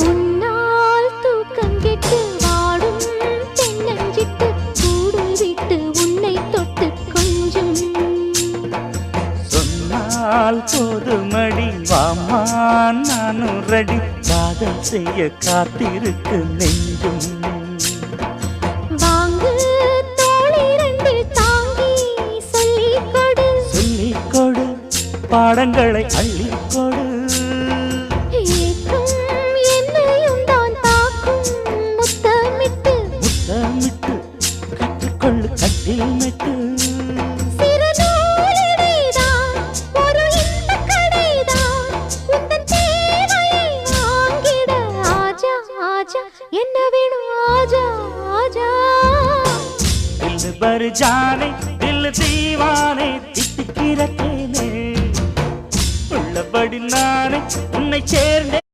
உன்னால் தூக்கம் கெட்டு வாடும் தென்னஞ்சிட்டு கூடு விட்டு உன்னை தொட்டு கொஞ்சம் சொன்னால் போதுமடி வாமா நானும் ரெடி காதல் செய்ய காத்திருக்கு நெஞ்சும் வாங்கு தோளிரண்டு தாங்கி சொல்லிக் கொடு சொல்லிக் கொடு பாடங்களை அள்ளிக் கொடு ஏக்கும் என்னையும் தான் தாக்கும் முத்தமிட்டு முத்தமிட்டு கற்றுக்கொள்ளு கட்டில் மெட்டு சிறு நூலிடைதான் ஒரு இன்பக் கடைதான் உந்தன் தேவையை வாங்கிட ஆஜா ஆஜா என்ன வேணும் ஆஜா ஆஜா दिल भर जाने दिल दीवाने தித்திக்கிற தேனே உள்ளபடி நானே உன்னை சேர்ந்தே